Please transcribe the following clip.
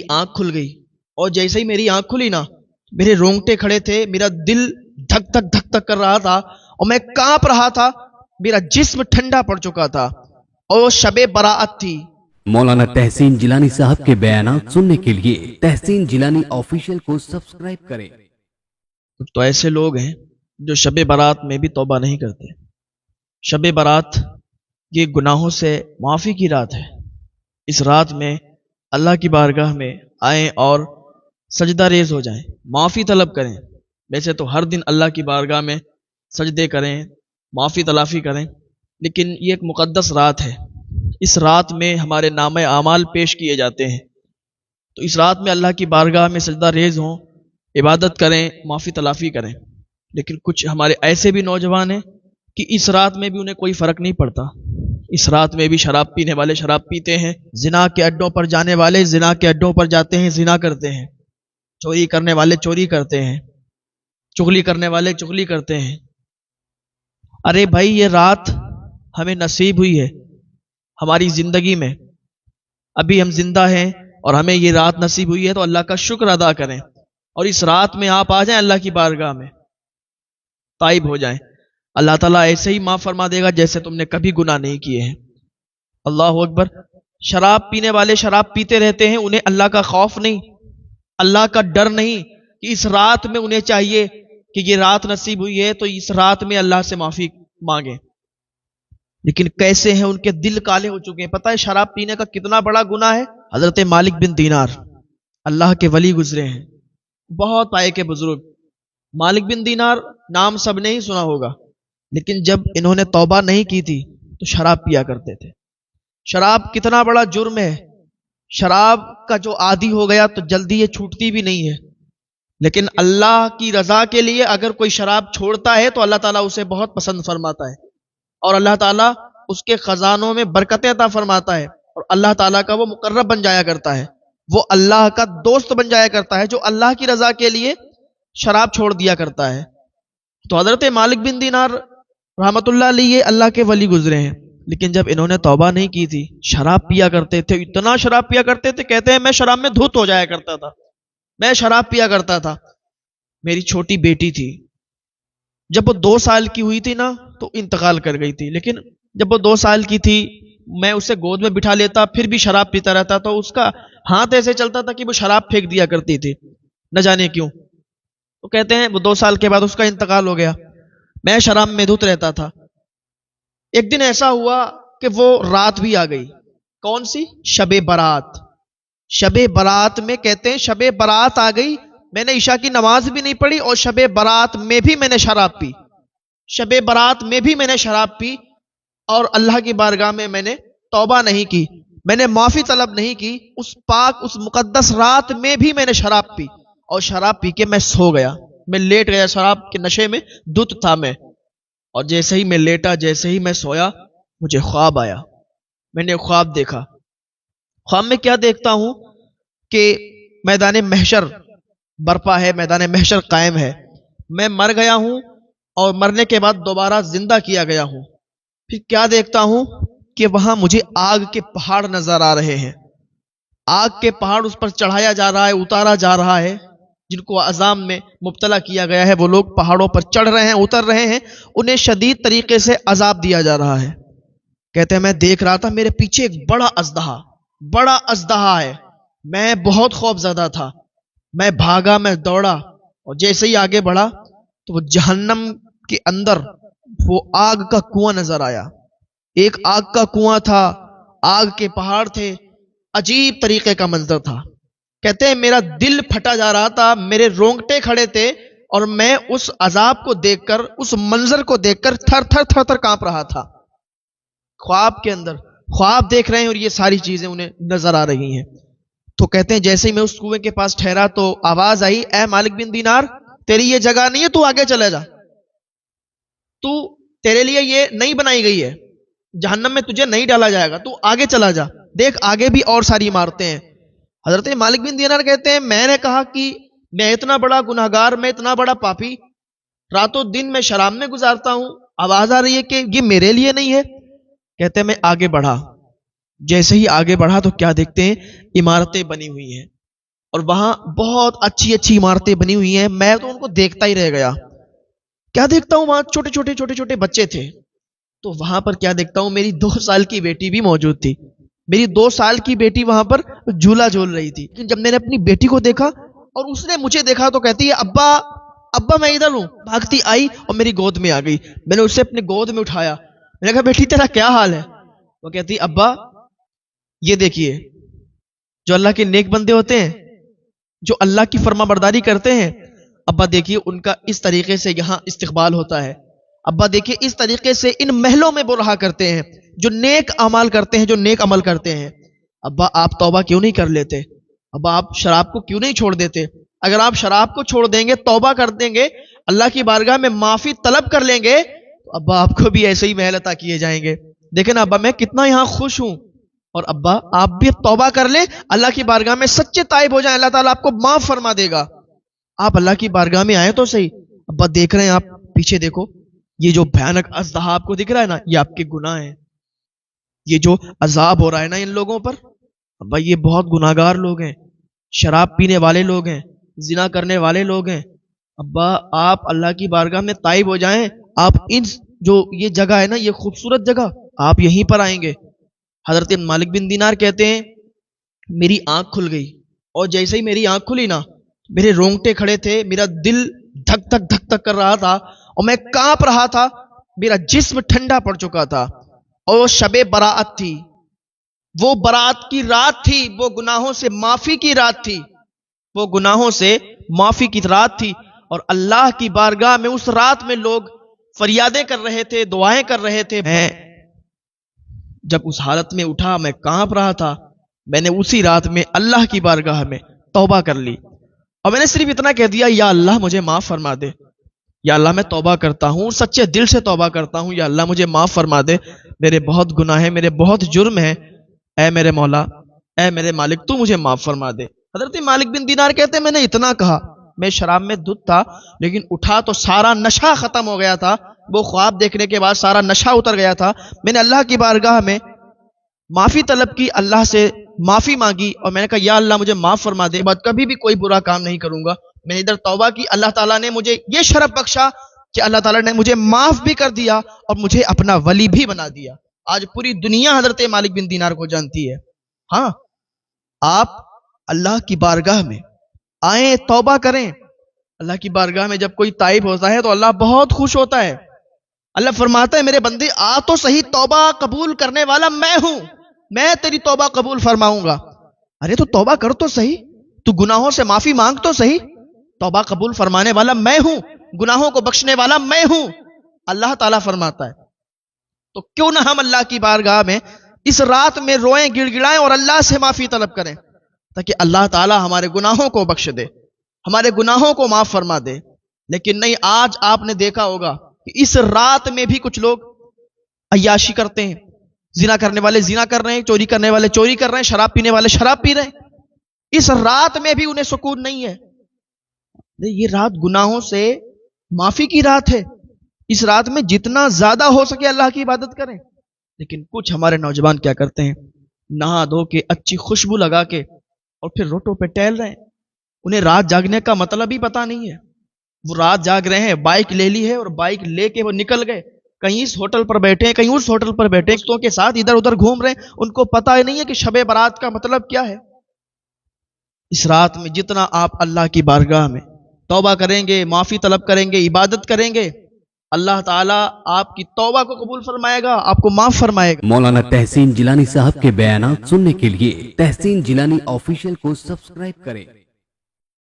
آنکھ کھل گئی اور جیسے ہی میری آنکھ کھلی نا میرے رونگٹے کھڑے تھے، میرا دل دھک دھک دھک دھک کر رہا تھا اور میں کانپ رہا تھا، میرا جسم ٹھنڈا پڑ چکا تھا اور شب براءت تھی۔ مولانا تحسین جیلانی صاحب کے بیانات سننے کے لیے تحسین جیلانی آفیشیل کو سبسکرائب کریں۔ تو ایسے لوگ ہیں جو شب برات میں بھی توبہ نہیں کرتے۔ شب برات یہ گناہوں سے معافی کی رات ہے۔ اس رات میں اللہ کی بارگاہ میں آئیں اور سجدہ ریز ہو جائیں، معافی طلب کریں۔ ویسے تو ہر دن اللہ کی بارگاہ میں سجدے کریں، معافی تلافی کریں، لیکن یہ ایک مقدس رات ہے۔ اس رات میں ہمارے نامہ اعمال پیش کیے جاتے ہیں، تو اس رات میں اللہ کی بارگاہ میں سجدہ ریز ہوں، عبادت کریں، معافی تلافی کریں۔ لیکن کچھ ہمارے ایسے بھی نوجوان ہیں کہ اس رات میں بھی انہیں کوئی فرق نہیں پڑتا۔ اس رات میں بھی شراب پینے والے شراب پیتے ہیں، زنا کے اڈوں پر جانے والے زنا کے اڈوں پر جاتے ہیں، زنا کرتے ہیں، چوری کرنے والے چوری کرتے ہیں، چغلی کرنے والے چغلی کرتے ہیں۔ ارے بھائی، یہ رات ہمیں نصیب ہوئی ہے ہماری زندگی میں، ابھی ہم زندہ ہیں اور ہمیں یہ رات نصیب ہوئی ہے، تو اللہ کا شکر ادا کریں اور اس رات میں آپ آ جائیں اللہ کی بارگاہ میں، تائب ہو جائیں۔ اللہ تعالیٰ ایسے ہی معاف فرما دے گا جیسے تم نے کبھی گناہ نہیں کیے ہیں۔ اللہ اکبر۔ شراب پینے والے شراب پیتے رہتے ہیں، انہیں اللہ کا خوف نہیں، اللہ کا ڈر نہیں کہ اس رات میں انہیں چاہیے کہ یہ رات نصیب ہوئی ہے تو اس رات میں اللہ سے معافی مانگیں۔ لیکن کیسے ہیں ان کے دل کالے ہو چکے ہیں۔ پتہ ہے شراب پینے کا کتنا بڑا گناہ ہے؟ حضرت مالک بن دینار اللہ کے ولی گزرے ہیں، بہت پائے کے بزرگ۔ مالک بن دینار نام سب نے ہی سنا ہوگا، لیکن جب انہوں نے توبہ نہیں کی تھی تو شراب پیا کرتے تھے۔ شراب کتنا بڑا جرم ہے، شراب کا جو عادی ہو گیا تو جلدی یہ چھوٹتی بھی نہیں ہے، لیکن اللہ کی رضا کے لیے اگر کوئی شراب چھوڑتا ہے تو اللہ تعالیٰ اسے بہت پسند فرماتا ہے اور اللہ تعالیٰ اس کے خزانوں میں برکتیں عطا فرماتا ہے اور اللہ تعالیٰ کا وہ مقرب بن جایا کرتا ہے، وہ اللہ کا دوست بن جایا کرتا ہے جو اللہ کی رضا کے لیے شراب چھوڑ دیا کرتا ہے۔ تو حضرت مالک بن دینار رحمت اللہ علیہ اللہ کے ولی گزرے ہیں، لیکن جب انہوں نے توبہ نہیں کی تھی شراب پیا کرتے تھے، اتنا شراب پیا کرتے تھے، کہتے ہیں میں شراب میں دھت ہو جایا کرتا تھا، میں شراب پیا کرتا تھا۔ میری چھوٹی بیٹی تھی، جب وہ 2 سال کی ہوئی تھی نا تو انتقال کر گئی تھی، لیکن جب وہ 2 سال کی تھی میں اسے گود میں بٹھا لیتا، پھر بھی شراب پیتا رہتا، تو اس کا ہاتھ ایسے چلتا تھا کہ وہ شراب پھینک دیا کرتی تھی، نہ جانے کیوں۔ تو کہتے ہیں وہ 2 سال کے بعد اس کا انتقال ہو گیا، میں شراب میں دھت رہتا تھا۔ ایک دن ایسا ہوا کہ وہ رات بھی آ گئی، کون سی؟ شب برات۔ شب برات میں کہتے ہیں شب برات آ گئی، میں نے عشاء کی نماز بھی نہیں پڑھی اور شب برات میں بھی میں نے شراب پی، شب برات میں بھی میں نے شراب پی اور اللہ کی بارگاہ میں نے توبہ نہیں کی، میں نے معافی طلب نہیں کی، اس پاک اس مقدس رات میں بھی میں نے شراب پی اور شراب پی کے میں سو گیا، میں لیٹ گیا، شراب کے نشے میں دھت تھا میں، اور جیسے ہی میں لیٹا، جیسے ہی میں سویا، مجھے خواب آیا، میں نے خواب دیکھا۔ خواب میں کیا دیکھتا ہوں کہ میدان محشر برپا ہے، میدان محشر قائم ہے، میں مر گیا ہوں اور مرنے کے بعد دوبارہ زندہ کیا گیا ہوں۔ پھر کیا دیکھتا ہوں کہ وہاں مجھے آگ کے پہاڑ نظر آ رہے ہیں، آگ کے پہاڑ اس پر چڑھایا جا رہا ہے، اتارا جا رہا ہے، جن کو عذاب میں مبتلا کیا گیا ہے وہ لوگ پہاڑوں پر چڑھ رہے ہیں، اتر رہے ہیں، انہیں شدید طریقے سے عذاب دیا جا رہا ہے۔ کہتے ہیں میں دیکھ رہا تھا میرے پیچھے ایک بڑا اژدہا ہے، میں بہت خوف زدہ تھا، میں بھاگا، میں دوڑا اور جیسے ہی آگے بڑھا تو وہ جہنم کے اندر وہ آگ کا کنواں نظر آیا، ایک آگ کا کنواں تھا، آگ کے پہاڑ تھے، عجیب طریقے کا منظر تھا۔ کہتے ہیں میرا دل پھٹا جا رہا تھا، میرے رونگٹے کھڑے تھے اور میں اس عذاب کو دیکھ کر، اس منظر کو دیکھ کر تھر تھر تھر تھر کانپ رہا تھا۔ خواب کے اندر خواب دیکھ رہے ہیں اور یہ ساری چیزیں انہیں نظر آ رہی ہیں۔ تو کہتے ہیں جیسے ہی میں اس کنویں کے پاس ٹھہرا تو آواز آئی، اے مالک بن دینار تیری یہ جگہ نہیں ہے، تو آگے چلے جا، تو تیرے لیے یہ نہیں بنائی گئی ہے، جہنم میں تجھے نہیں ڈالا جائے گا، تو آگے چلا جا، دیکھ آگے بھی اور ساری عمارتیں ہیں۔ حضرت مالک بن دینار کہتے ہیں میں نے کہا کہ میں اتنا بڑا گناہگار، میں اتنا بڑا پاپی، راتوں دن میں شراب میں گزارتا ہوں، آواز آ رہی ہے کہ یہ میرے لیے نہیں ہے۔ کہتے ہیں میں آگے بڑھا، جیسے ہی آگے بڑھا تو کیا دیکھتے ہیں عمارتیں بنی ہوئی ہیں، اور وہاں بہت اچھی اچھی عمارتیں بنی ہوئی ہیں. میں تو ان کو دیکھتا ہی رہ گیا. کیا دیکھتا ہوں وہاں چھوٹے چھوٹے بچے تھے. تو وہاں پر کیا دیکھتا ہوں, میری 2 سال کی بیٹی بھی موجود تھی. میری 2 سال کی بیٹی وہاں پر جھولا جھول رہی تھی. جب میں نے اپنی بیٹی کو دیکھا اور اس نے مجھے دیکھا تو کہتی ہے ابا ابا میں ادھر ہوں. بھاگتی آئی اور میری گود میں آ گئی. میں نے اسے اپنے گود میں اٹھایا. میں نے کہا بیٹی تیرا کیا حال ہے؟ وہ کہتی ابا یہ دیکھیے جو اللہ کے نیک بندے ہوتے ہیں, جو اللہ کی فرما برداری کرتے ہیں, ابا دیکھیے ان کا اس طریقے سے یہاں استقبال ہوتا ہے. ابا دیکھیے اس طریقے سے ان محلوں میں وہ رہا کرتے ہیں جو نیک اعمال کرتے ہیں, جو نیک عمل کرتے ہیں. ابا آپ توبہ کیوں نہیں کر لیتے؟ ابا آپ شراب کو کیوں نہیں چھوڑ دیتے؟ اگر آپ شراب کو چھوڑ دیں گے, توبہ کر دیں گے, اللہ کی بارگاہ میں معافی طلب کر لیں گے, تو ابا آپ کو بھی ایسے ہی محل عطا کیے جائیں گے. دیکھیں نا ابا میں کتنا یہاں خوش ہوں. اور ابا آپ بھی توبہ کر لیں, اللہ کی بارگاہ میں سچے تائب ہو جائیں, اللہ تعالیٰ آپ کو معاف فرما دے گا. آپ اللہ کی بارگاہ میں آئے تو صحیح. ابا دیکھ رہے ہیں آپ پیچھے دیکھو, یہ جو بھیانک اژدہا آپ کو دکھ رہا ہے نا, یہ آپ کے گناہ ہیں. یہ جو عذاب ہو رہا ہے نا ان لوگوں پر, ابا یہ بہت گناہگار لوگ ہیں, شراب پینے والے لوگ ہیں, زنا کرنے والے لوگ ہیں. ابا آپ اللہ کی بارگاہ میں تائب ہو جائیں. آپ ان جو یہ جگہ ہے نا, یہ خوبصورت جگہ, آپ یہیں پر آئیں گے. حضرت مالک بن دینار کہتے ہیں میری آنکھ کھل گئی, اور جیسے ہی میری آنکھ کھلی نا, میرے رونگٹے کھڑے تھے, میرا دل دھک دھک دھک دھک کر رہا تھا, اور میں کانپ رہا تھا, میرا جسم ٹھنڈا پڑ چکا تھا. اور شب براءت تھی, وہ برات کی رات تھی, وہ گناہوں سے معافی کی رات تھی, وہ گناہوں سے معافی کی رات تھی. اور اللہ کی بارگاہ میں اس رات میں لوگ فریادیں کر رہے تھے, دعائیں کر رہے تھے. میں جب اس حالت میں اٹھا, میں کانپ رہا تھا, میں نے اسی رات میں اللہ کی بارگاہ میں توبہ کر لی, اور میں نے صرف اتنا کہہ دیا یا اللہ مجھے معاف فرما دے, یا اللہ میں توبہ کرتا ہوں, سچے دل سے توبہ کرتا ہوں, یا اللہ مجھے معاف فرما دے, میرے بہت گناہ ہیں, میرے بہت جرم ہیں, اے میرے مولا, اے میرے مالک, تو مجھے معاف فرما دے. حضرت مالک بن دینار کہتے ہیں میں نے اتنا کہا, میں شراب میں دھت تھا, لیکن اٹھا تو سارا نشہ ختم ہو گیا تھا, وہ خواب دیکھنے کے بعد سارا نشہ اتر گیا تھا. میں نے اللہ کی بارگاہ میں معافی طلب کی, اللہ سے معافی مانگی, اور میں نے کہا یا اللہ مجھے معاف فرما دے, بعد کبھی بھی کوئی برا کام نہیں کروں گا. میں نے ادھر توبہ کی, اللہ تعالیٰ نے مجھے یہ شرف بخشا کہ اللہ تعالیٰ نے مجھے معاف بھی کر دیا اور مجھے اپنا ولی بھی بنا دیا. آج پوری دنیا حضرت مالک بن دینار کو جانتی ہے. ہاں, آپ اللہ کی بارگاہ میں آئیں, توبہ کریں. اللہ کی بارگاہ میں جب کوئی تائب ہوتا ہے تو اللہ بہت خوش ہوتا ہے. اللہ فرماتا ہے میرے بندے آ تو صحیح, توبہ قبول کرنے والا میں ہوں, میں تیری توبہ قبول فرماؤں گا. ارے تو توبہ کر تو صحیح, تو گناہوں سے معافی مانگ تو صحیح. توبہ قبول فرمانے والا میں ہوں, گناہوں کو بخشنے والا میں ہوں, اللہ تعالیٰ فرماتا ہے. تو کیوں نہ ہم اللہ کی بارگاہ میں اس رات میں روئیں, گڑ گڑائیں اور اللہ سے معافی طلب کریں, تاکہ اللہ تعالیٰ ہمارے گناہوں کو بخش دے, ہمارے گناہوں کو معاف فرما دے. لیکن نہیں, آج آپ نے دیکھا ہوگا کہ اس رات میں بھی کچھ لوگ عیاشی کرتے ہیں, زنا کرنے والے زنا کر رہے ہیں, چوری کرنے والے چوری کر رہے ہیں, شراب پینے والے شراب پی رہے ہیں. اس رات میں بھی انہیں سکون نہیں ہے. یہ رات گناہوں سے معافی کی رات ہے. اس رات میں جتنا زیادہ ہو سکے اللہ کی عبادت کریں. لیکن کچھ ہمارے نوجوان کیا کرتے ہیں, نہا دھو کے اچھی خوشبو لگا کے اور پھر روٹوں پہ ٹہل رہے ہیں. انہیں رات جاگنے کا مطلب ہی پتا نہیں ہے. وہ رات جاگ رہے ہیں, بائک لے لی ہے اور بائک لے کے وہ نکل گئے, کہیں اس ہوٹل پر بیٹھے ہیں, کہیں اس ہوٹل پر بیٹھے, دوستوں کے ساتھ ادھر ادھر گھوم رہے ہیں. ان کو پتا ہی نہیں ہے کہ شب برات کا مطلب کیا ہے. اس رات میں جتنا آپ اللہ کی بارگاہ میں توبہ کریں گے, معافی طلب کریں گے, عبادت کریں گے, اللہ تعالیٰ آپ کی توبہ کو قبول فرمائے گا, آپ کو معاف فرمائے گا. مولانا تحسین جیلانی صاحب کے بیانات سننے کے لیے تحسین جیلانی آفیشیل کو سبسکرائب کریں.